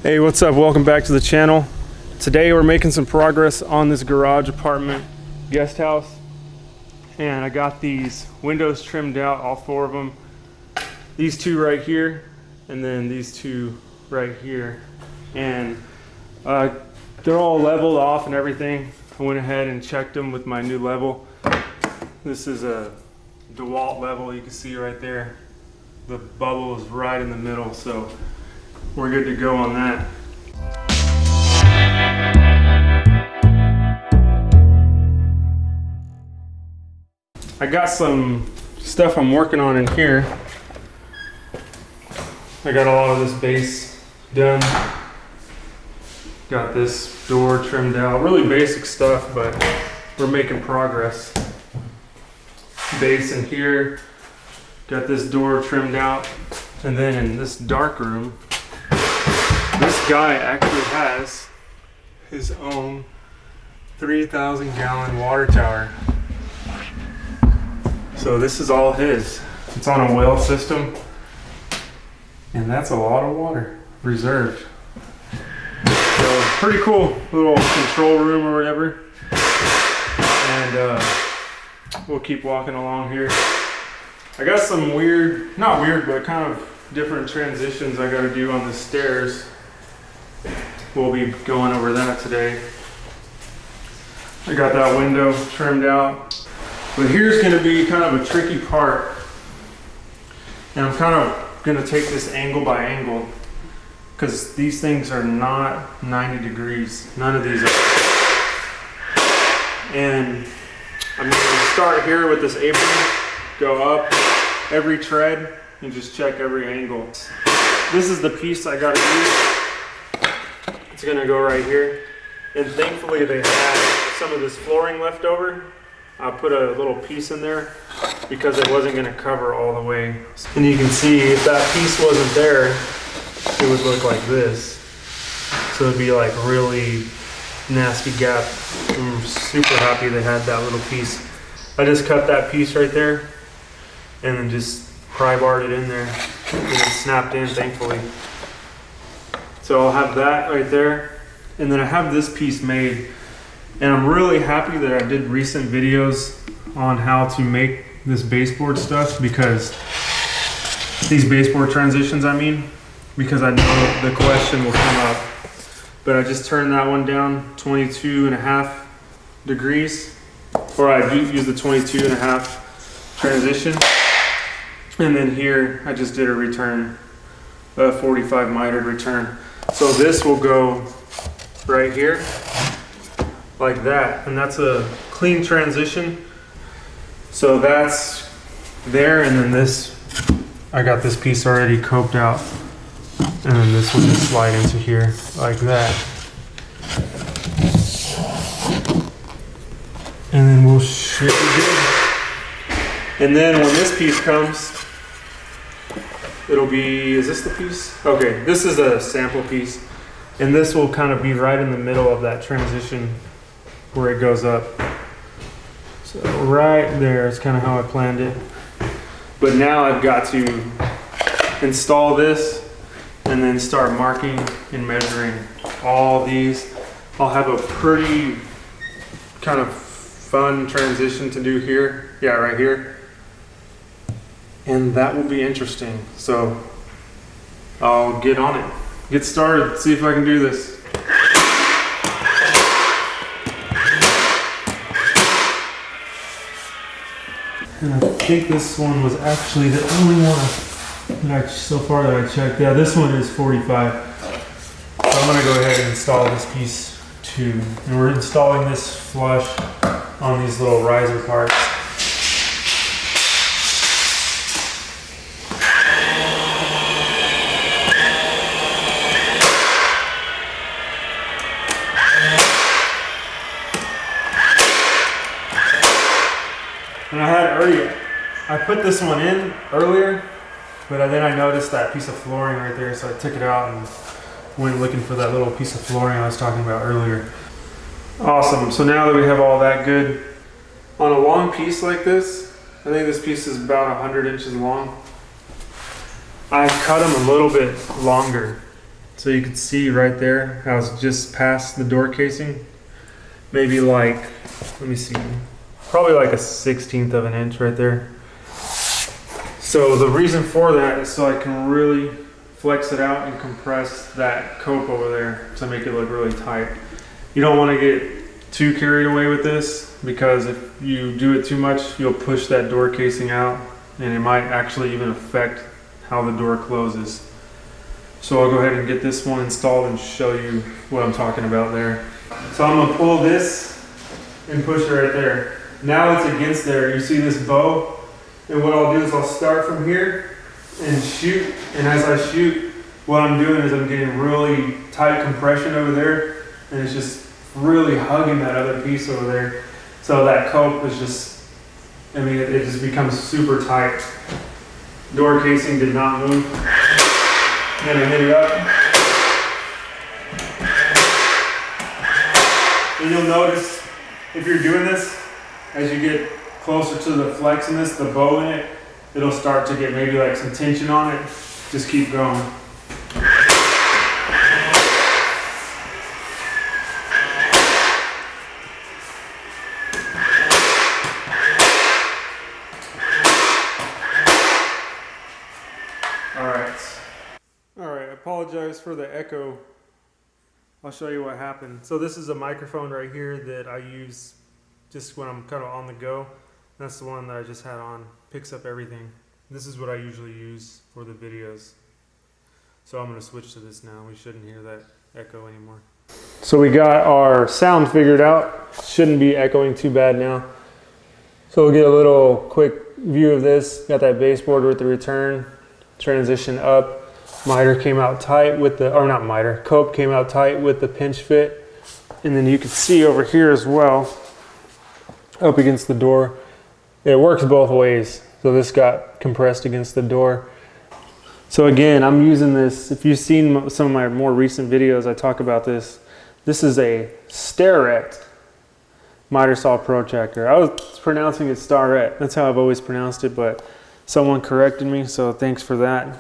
Hey, what's up? Welcome back to the channel. Today we're making some progress on this garage apartment guest house, and I got these windows trimmed out, all four of them. These two right here, and then these two right here, and they're all leveled off and everything. I went ahead and checked them with my new level. This is a DeWalt level. You can see right there the bubble is right in the middle, so we're good to go on that. I got some stuff I'm working on in here. I got a lot of this base done. Got this door trimmed out. Really basic stuff, but we're making progress. Base in here. Got this door trimmed out. And then in this dark room, this guy actually has his own 3,000 gallon water tower. So this is all his. It's on a well system, and that's a lot of water reserved. So pretty cool little control room or whatever. And we'll keep walking along here. I got some weird, not weird, but kind of different transitions I gotta do on the stairs. We'll be going over that today. I got that window trimmed out. But here's gonna be kind of a tricky part. And I'm kind of gonna take this angle by angle, because these things are not 90 degrees. None of these are. And I'm gonna start here with this apron, go up every tread, and just check every angle. This is the piece I gotta use. It's gonna go right here. And thankfully they had some of this flooring left over. I put a little piece in there because it wasn't gonna cover all the way. And you can see if that piece wasn't there, it would look like this. So it'd be like really nasty gap. I'm super happy they had that little piece. I just cut that piece right there and then just pry barred it in there, and it snapped in, thankfully. So I'll have that right there, and then I have this piece made, and I'm really happy that I did recent videos on how to make this baseboard stuff, because these baseboard transitions, because I know the question will come up. But I just turned that one down 22.5 degrees, or I use the 22.5 transition. And then here, I just did a return, a 45 mitered return. So this will go right here, like that. And that's a clean transition. So that's there, and then this, I got this piece already coped out. And then this will just slide into here, like that. And then we'll ship it in. And then when this piece comes, it'll be, is this the piece? Okay, this is a sample piece. And this will kind of be right in the middle of that transition where it goes up. So right there is kind of how I planned it. But now I've got to install this and then start marking and measuring all these. I'll have a pretty kind of fun transition to do here. Yeah, right here. And that will be interesting. So I'll get on it, get started, see if I can do this. And I think this one was actually the only one that so far that I checked. Yeah, this one is 45. So I'm gonna go ahead and install this piece too. And we're installing this flush on these little riser parts. And I put this one in earlier, but then I noticed that piece of flooring right there, so I took it out and went looking for that little piece of flooring I was talking about earlier. Awesome, so now that we have all that good, on a long piece like this, I think this piece is about 100 inches long. I cut them a little bit longer So you can see right there how it's just past the door casing. Maybe like, let me see, probably like a 1/16 of an inch right there. So the reason for that is so I can really flex it out and compress that cope over there to make it look really tight. You don't want to get too carried away with this, because if you do it too much, you'll push that door casing out and it might actually even affect how the door closes. So I'll go ahead and get this one installed and show you what I'm talking about there. So I'm gonna pull this and push it right there. Now it's against there. You see this bow? And what I'll do is I'll start from here and shoot. And as I shoot, what I'm doing is I'm getting really tight compression over there. And it's just really hugging that other piece over there. So that cope is just, I mean, it just becomes super tight. Door casing did not move. Then I hit it up. And you'll notice if you're doing this, as you get closer to the flex in this, the bow in it, it'll start to get maybe like some tension on it. Just keep going. Alright, I apologize for the echo. I'll show you what happened. So this is a microphone right here that I use just when I'm kind of on the go. That's the one that I just had on. Picks up everything. This is what I usually use for the videos. So I'm going to switch to this now. We shouldn't hear that echo anymore. So we got our sound figured out. Shouldn't be echoing too bad now. So we'll get a little quick view of this. Got that baseboard with the return. Transition up. Miter came out tight with the, or not miter, cope came out tight with the pinch fit. And then you can see over here as well, up against the door, it works both ways. So this got compressed against the door. So again, I'm using this, if you've seen some of my more recent videos, I talk about this. This is a Starrett miter saw protractor. I was pronouncing it Starrett. That's how I've always pronounced it, but someone corrected me, so thanks for that.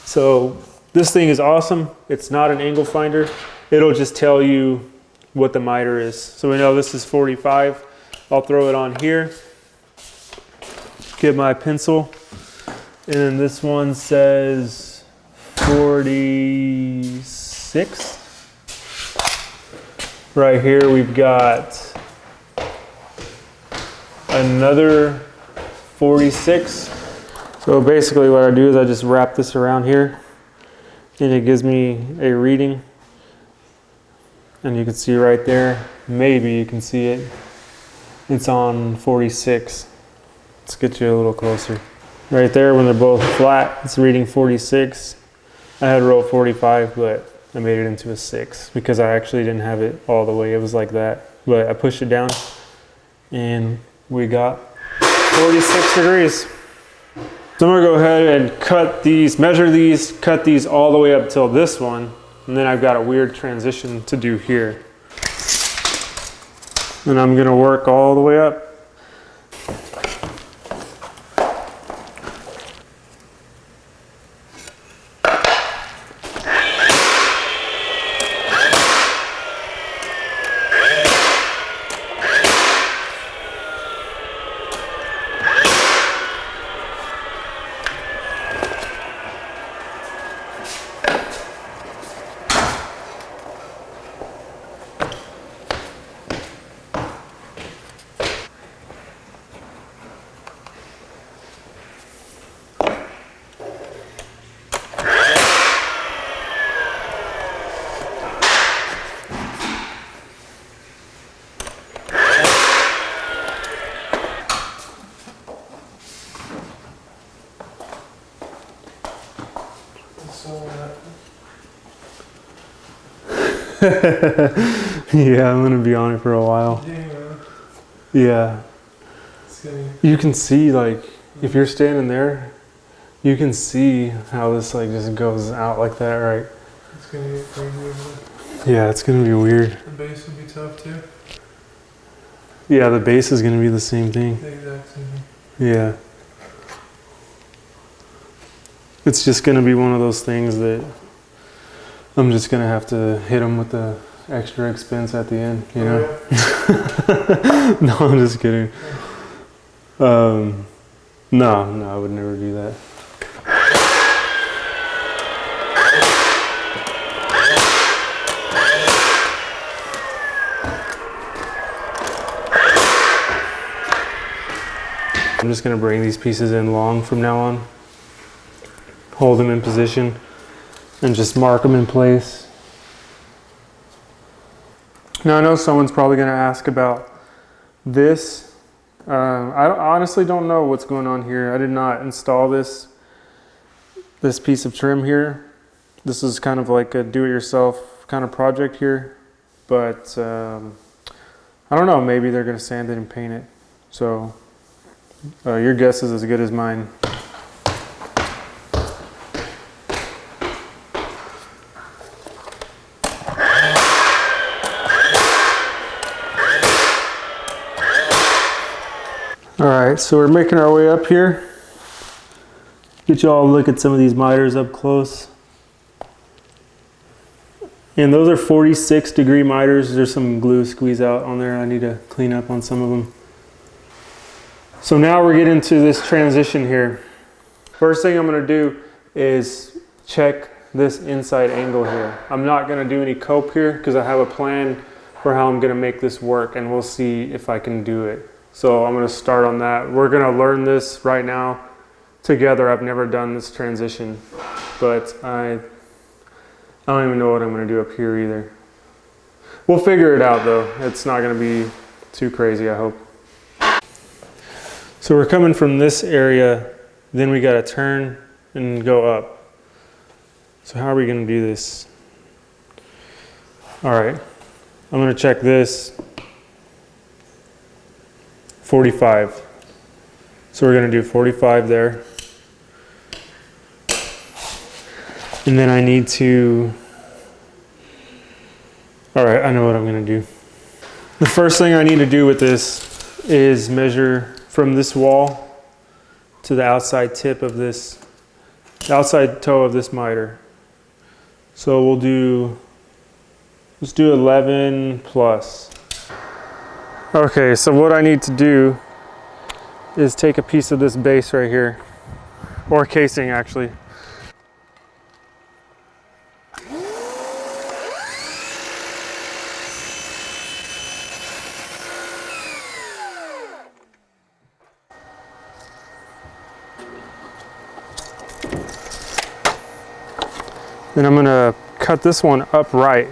So this thing is awesome. It's not an angle finder. It'll just tell you what the miter is. So we know this is 45. I'll throw it on here. Get my pencil. And then this one says 46. Right here we've got another 46. So basically what I do is I just wrap this around here and it gives me a reading. And you can see right there, maybe you can see it. It's on 46. Let's get you a little closer. Right there when they're both flat, it's reading 46. I had wrote 45, but I made it into a 6 because I actually didn't have it all the way. It was like that. But I pushed it down and we got 46 degrees. So I'm gonna go ahead and cut these, measure these, cut these all the way up till this one, and then I've got a weird transition to do here. And I'm gonna work all the way up. Yeah, I'm gonna be on it for a while. Yeah. You can see, like, if you're standing there, you can see how this like just goes out like that, right? It's gonna get crazy. Yeah, it's gonna be weird. The base will be tough too. Yeah, the base is gonna be the same thing. The exact same thing. Yeah. It's just gonna be one of those things that I'm just gonna have to hit them with the extra expense at the end, you know? No, I'm just kidding. No, I would never do that. I'm just gonna bring these pieces in long from now on. Hold them in position and just mark them in place. Now I know someone's probably gonna ask about this. I honestly don't know what's going on here. I did not install this piece of trim here. This is kind of like a do-it-yourself kind of project here, but I don't know, maybe they're gonna sand it and paint it. So your guess is as good as mine. All right, so we're making our way up here. Get you all a look at some of these miters up close. And those are 46-degree miters. There's some glue squeeze out on there. I need to clean up on some of them. So now we're getting to this transition here. First thing I'm gonna do is check this inside angle here. I'm not gonna do any cope here because I have a plan for how I'm gonna make this work, and we'll see if I can do it. So I'm gonna start on that. We're gonna learn this right now together. I've never done this transition, but I don't even know what I'm gonna do up here either. We'll figure it out though. It's not gonna be too crazy, I hope. So we're coming from this area, then we gotta turn and go up. So how are we gonna do this? All right, I'm gonna check this. 45. So we're gonna do 45 there. And then I need to, all right, I know what I'm gonna do. The first thing I need to do with this is measure from this wall to the outside tip of this, the outside toe of this miter. So let's do 11 plus. Okay, so what I need to do is take a piece of this base right here, or casing actually. Then I'm gonna cut this one upright.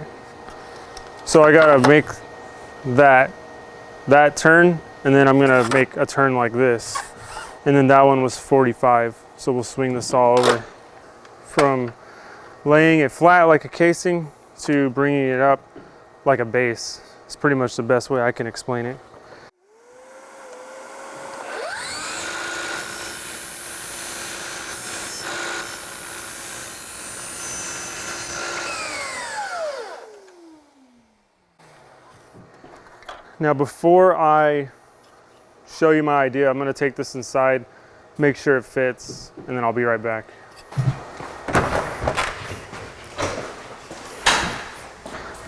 So I gotta make that turn, and then I'm gonna make a turn like this. And then that one was 45. So we'll swing the saw over from laying it flat like a casing to bringing it up like a base. It's pretty much the best way I can explain it. Now before I show you my idea, I'm gonna take this inside, make sure it fits, and then I'll be right back.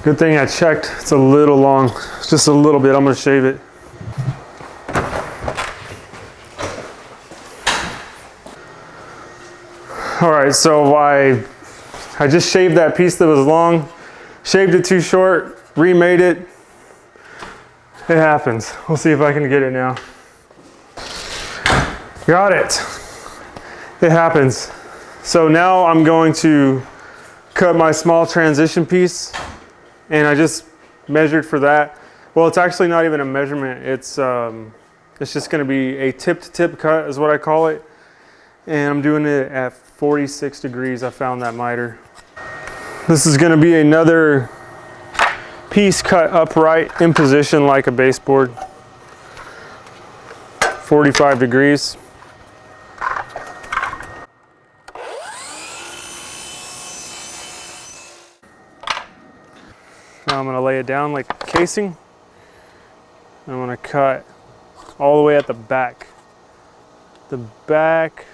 Good thing I checked, it's a little long, just a little bit, I'm gonna shave it. All right, so I just shaved that piece that was long, shaved it too short, remade it. It happens. We'll see if I can get it now. Got it. It happens. So now I'm going to cut my small transition piece, and I just measured for that. Well, it's actually not even a measurement. It's just going to be a tip-to-tip cut is what I call it. And I'm doing it at 46 degrees. I found that miter. This is going to be another piece cut upright in position like a baseboard. 45 degrees. Now I'm going to lay it down like casing. I'm going to cut all the way at the back. The back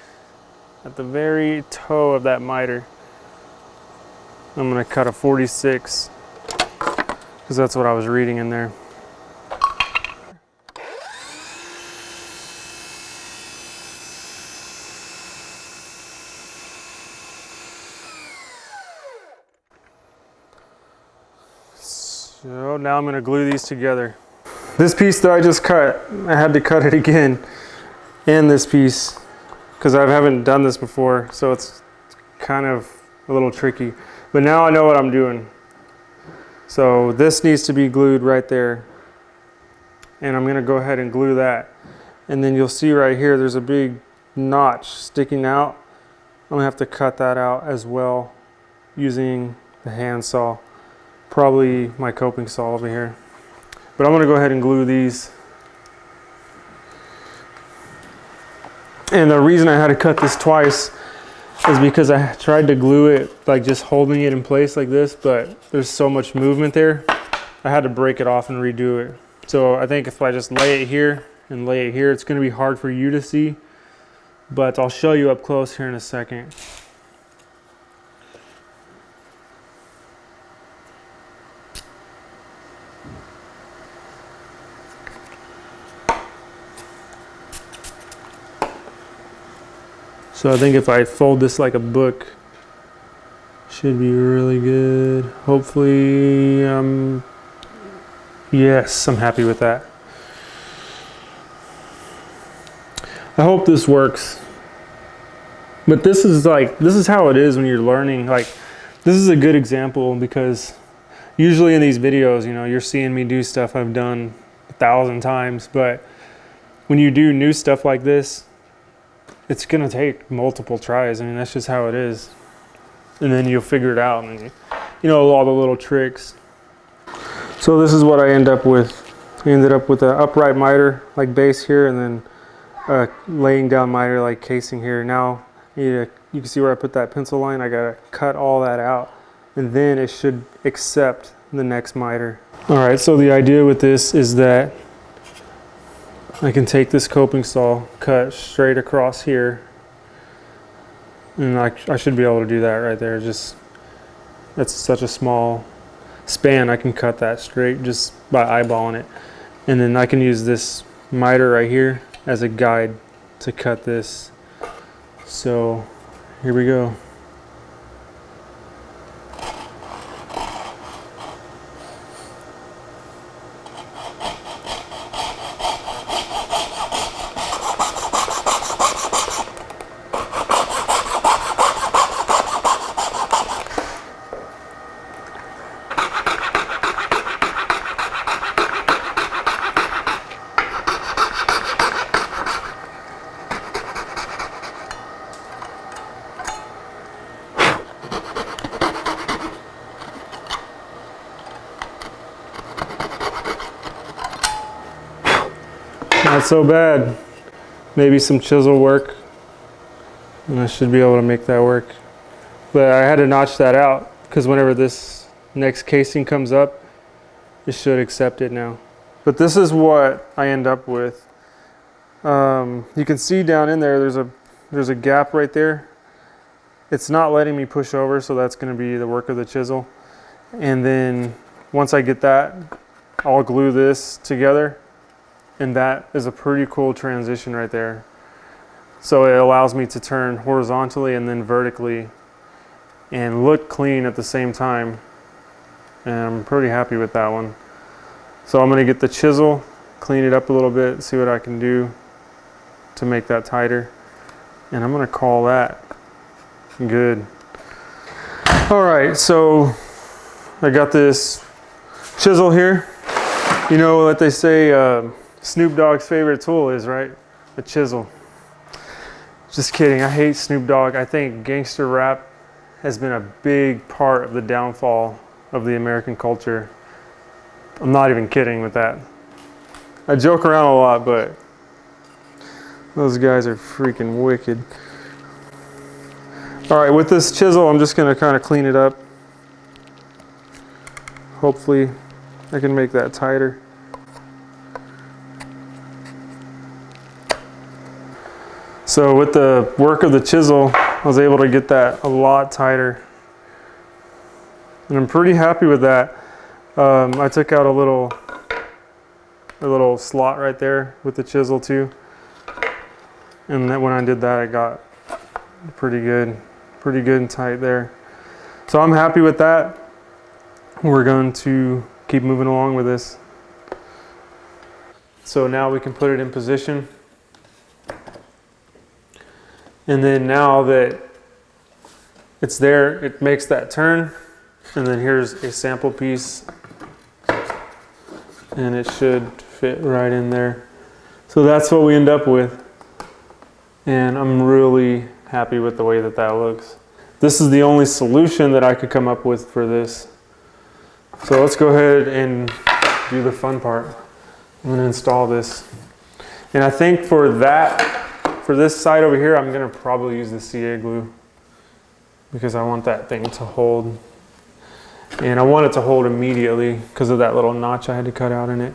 at the very toe of that miter. I'm gonna cut a 46 because that's what I was reading in there. So now I'm gonna glue these together. This piece that I just cut, I had to cut it again, and this piece, because I haven't done this before, so it's kind of a little tricky. But now I know what I'm doing. So this needs to be glued right there, and I'm gonna go ahead and glue that. And then you'll see right here, there's a big notch sticking out. I'm gonna have to cut that out as well using the hand saw. Probably my coping saw over here. But I'm gonna go ahead and glue these. And the reason I had to cut this twice is because I tried to glue it like just holding it in place like this, but there's so much movement there, I had to break it off and redo it. So I think if I just lay it here and lay it here, it's gonna be hard for you to see, but I'll show you up close here in a second. So I think if I fold this like a book, should be really good. Hopefully, yes, I'm happy with that. I hope this works. But this is how it is when you're learning. Like, this is a good example because usually in these videos, you know, you're seeing me do stuff I've done 1,000 times, but when you do new stuff like this, it's gonna take multiple tries. I mean, that's just how it is. And then you'll figure it out, and you know, all the little tricks. So this is what I end up with. I ended up with an upright miter like base here, and then laying down miter like casing here. Now you can see where I put that pencil line. I gotta cut all that out, and then it should accept the next miter. All right, so the idea with this is that I can take this coping saw, cut straight across here, and I should be able to do that right there. Just, that's such a small span, I can cut that straight just by eyeballing it. And then I can use this miter right here as a guide to cut this. So here we go. Not so bad. Maybe some chisel work, and I should be able to make that work. But I had to notch that out because whenever this next casing comes up, it should accept it now. But this is what I end up with. You can see down in there, there's a gap right there. It's not letting me push over, so that's going to be the work of the chisel. And then once I get that, I'll glue this together. And that is a pretty cool transition right there. So it allows me to turn horizontally and then vertically and look clean at the same time. And I'm pretty happy with that one. So I'm gonna get the chisel, clean it up a little bit, see what I can do to make that tighter. And I'm gonna call that good. All right, so I got this chisel here. You know what they say, Snoop Dogg's favorite tool is, right? A chisel. Just kidding, I hate Snoop Dogg. I think gangster rap has been a big part of the downfall of the American culture. I'm not even kidding with that. I joke around a lot, but those guys are freaking wicked. All right, with this chisel, I'm just gonna kind of clean it up. Hopefully, I can make that tighter. So with the work of the chisel, I was able to get that a lot tighter. And I'm pretty happy with that. I took out a little slot right there with the chisel too. And then when I did that, I got pretty good and tight there. So I'm happy with that. We're going to keep moving along with this. So now we can put it in position. And then now that it's there, it makes that turn. And then here's a sample piece. And it should fit right in there. So that's what we end up with. And I'm really happy with the way that that looks. This is the only solution that I could come up with for this. So let's go ahead and do the fun part. I'm gonna install this. And I think for this side over here, I'm gonna probably use the CA glue because I want that thing to hold. And I want it to hold immediately because of that little notch I had to cut out in it.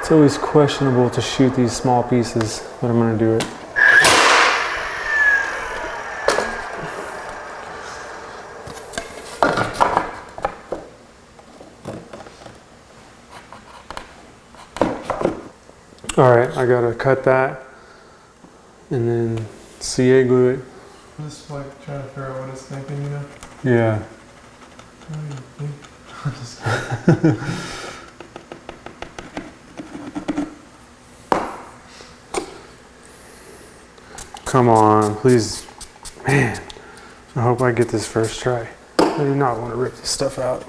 It's always questionable to shoot these small pieces, but I'm gonna do it. All right, I gotta cut that and then CA glue it. Just like trying to figure out what it's thinking, you know? Yeah. What do you think? Just Come on, please. Man, I hope I get this first try. I do not want to rip this stuff out.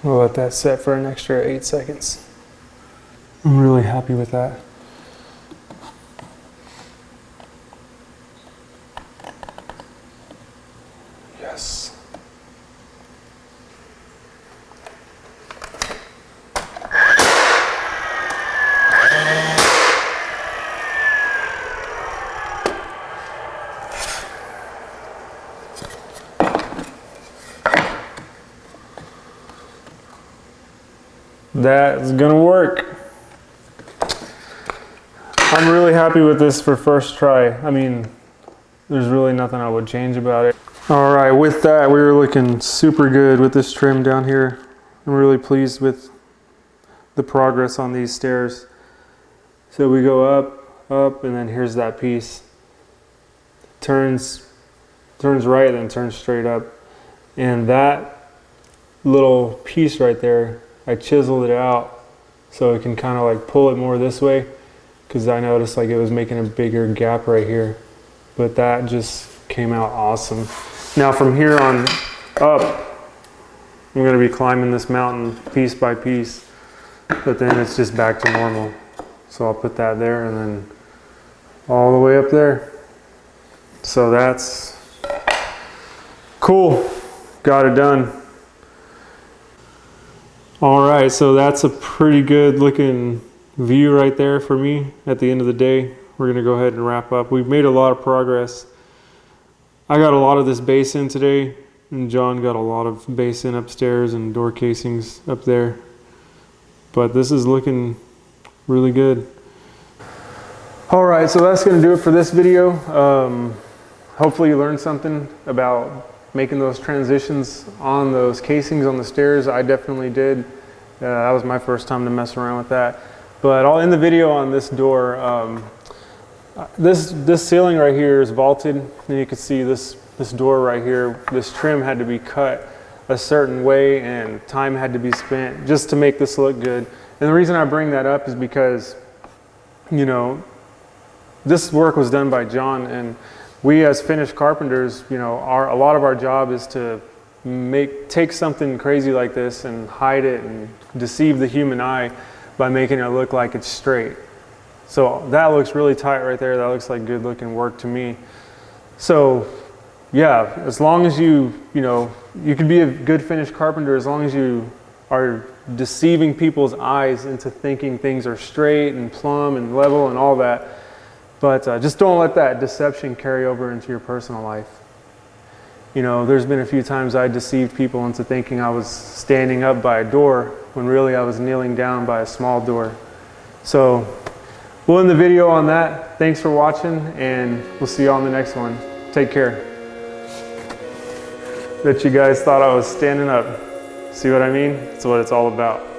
We'll let that set for an extra 8 seconds. I'm really happy with that. Yes. That's gonna work. I'm really happy with this for first try. I mean, there's really nothing I would change about it. All right, with that, we were looking super good with this trim down here. I'm really pleased with the progress on these stairs. So we go up, and then here's that piece. Turns right, then turns straight up. And that little piece right there, I chiseled it out so it can kind of like pull it more this way, because I noticed like it was making a bigger gap right here. But that just came out awesome. Now from here on up, I'm gonna be climbing this mountain piece by piece, but then it's just back to normal. So I'll put that there and then all the way up there. So that's cool, got it done. All right, so that's a pretty good looking view right there for me at the end of the day. We're gonna go ahead and wrap up. We've made a lot of progress. I got a lot of this base in today, and John got a lot of base in upstairs and door casings up there. But this is looking really good. All right, so that's gonna do it for this video. Hopefully you learned something about making those transitions on those casings on the stairs. I definitely did. That was my first time to mess around with that. But I'll end the video on this door. This ceiling right here is vaulted, and you can see this door right here. This trim had to be cut a certain way and time had to be spent just to make this look good. And the reason I bring that up is because, you know, this work was done by John, and we as finished carpenters, you know, a lot of our job is to take something crazy like this and hide it and deceive the human eye by making it look like it's straight. So that looks really tight right there. That looks like good looking work to me. So yeah, as long as you know, you can be a good finished carpenter as long as you are deceiving people's eyes into thinking things are straight and plumb and level and all that. But just don't let that deception carry over into your personal life. You know, there's been a few times I deceived people into thinking I was standing up by a door when really I was kneeling down by a small door. So we'll end the video on that. Thanks for watching, and we'll see you on the next one. Take care. Bet you guys thought I was standing up. See what I mean? That's what it's all about.